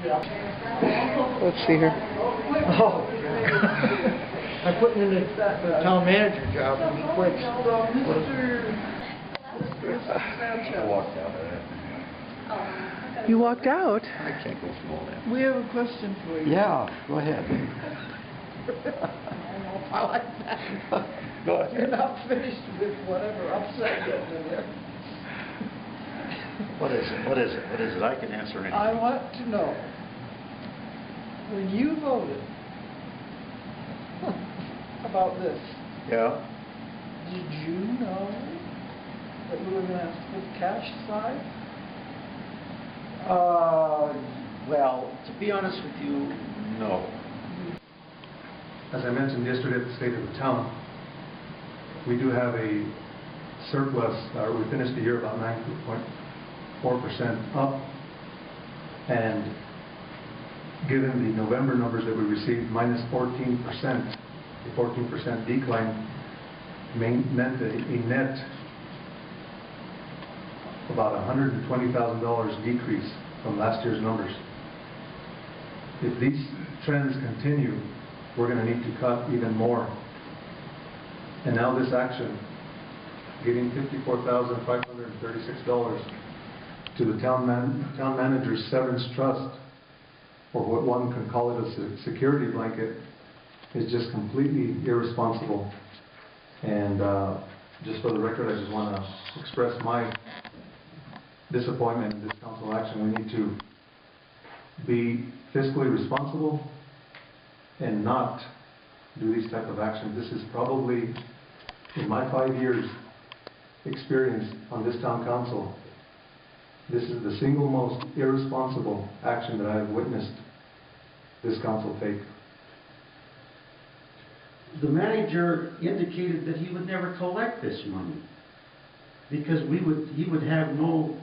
Let's see here. Oh, I'm putting in a town manager job and he quits. You walked out? I can't go through all that. We have a question for you. Yeah, go ahead. I like that. Go ahead. You're not finished with whatever upset getting in there. What is it? What is it? What is it? I can answer anything. I want to know, when you voted about this, Yeah. did you know that we were going to have to put cash aside? Well, to be honest with you, no. As I mentioned yesterday at the State of the Town, we do have a surplus. We finished the year about 9.4% up, and given the November numbers that we received, minus 14%, the 14% decline meant a net about $120,000 decrease from last year's numbers. If these trends continue, we're going to need to cut even more. And now this action, giving $54,536 to the town manager's severance trust, or what one can call it a security blanket, is just completely irresponsible. And just for the record, I just want to express my disappointment in this council action. We need to be fiscally responsible and not do these type of actions. This is probably, in my 5 years experience on this town council, this is the single most irresponsible action that I have witnessed this council take. The manager indicated that he would never collect this money because he would have no,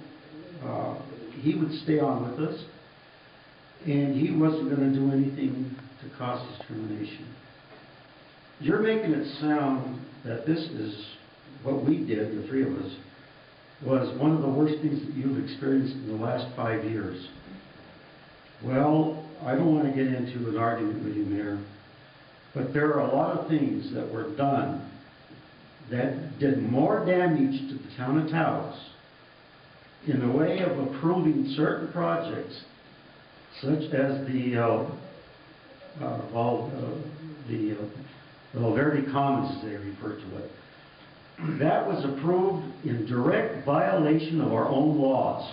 he would stay on with us, and he wasn't going to do anything to cause his termination. You're making it sound that this is what we did, the three of us, was one of the worst things that you've experienced in the last 5 years. Well, I don't want to get into an argument with you, Mayor, but there are a lot of things that were done that did more damage to the town of Taos in the way of approving certain projects, such as the Verde Commons, as they refer to it. That was approved in direct violation of our own laws.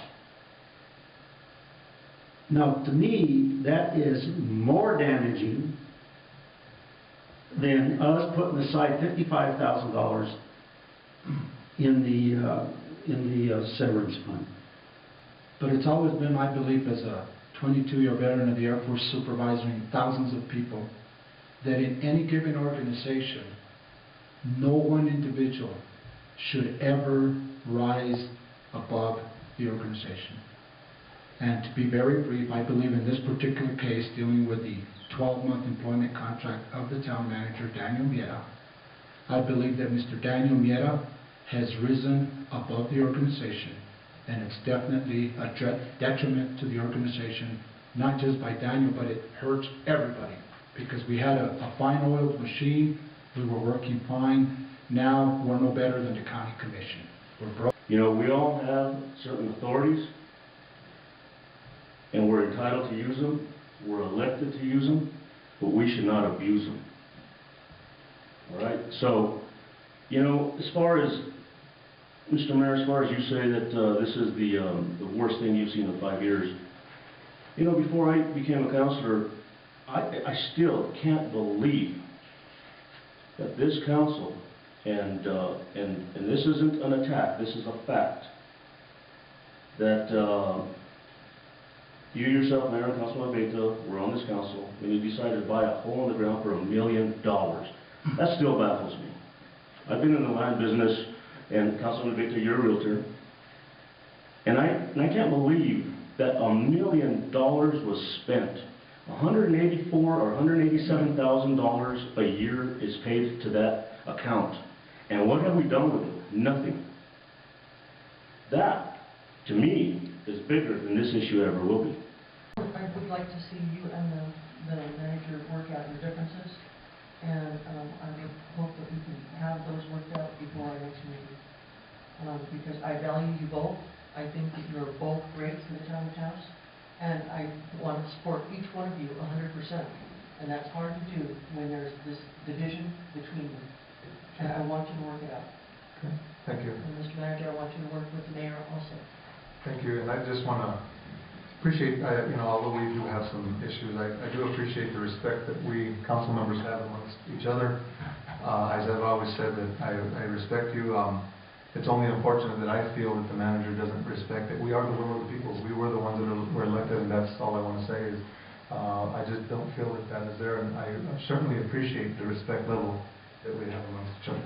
Now, to me, that is more damaging than us putting aside $55,000 in the severance fund. But it's always been my belief as a 22-year veteran of the Air Force supervising thousands of people that in any given organization, no one individual should ever rise above the organization. And to be very brief, I believe in this particular case, dealing with the 12-month employment contract of the town manager, Daniel Miera, I believe that Mr. Daniel Miera has risen above the organization, and it's definitely a detriment to the organization, not just by Daniel, but it hurts everybody, because we had a fine-oiled machine, we were working fine. Now we're no better than the county commission. We're broke. You know, we all have certain authorities, and we're entitled to use them. We're elected to use them, but we should not abuse them. All right? So, you know, as far as, Mr. Mayor, as far as you say that this is the worst thing you've seen in 5 years, you know, before I became a councilor, I still can't believe that this council, and this isn't an attack, this is a fact, that you yourself, Mayor and Councilman Abeyta, were on this council when you decided to buy a hole in the ground for $1 million. That still baffles me. I've been in the land business, and Councilman Abeyta, you're a realtor, and I can't believe that $1 million was spent. $184,000 or $187,000 a year is paid to that account. And what have we done with it? Nothing. That, to me, is bigger than this issue ever will be. I would like to see you and the manager work out your differences, and I would hope that we can have those worked out before our next meeting. Because I value you both. I think that you're both great for the town of Taos, and I want to support each one of you 100%. And that's hard to do when there's this division between you. And I want you to work it out. Okay, thank you. And Mr. Manager, I want you to work with the mayor also. Thank you, and I just want to appreciate, although we do have some issues, I do appreciate the respect that we council members have amongst each other. As I've always said, that I respect you. It's only unfortunate that I feel that the manager doesn't respect it. We are the will of the people. We were the ones that were elected, and that's all I want to say is I just don't feel that that is there, and I certainly appreciate the respect level that we have amongst each other.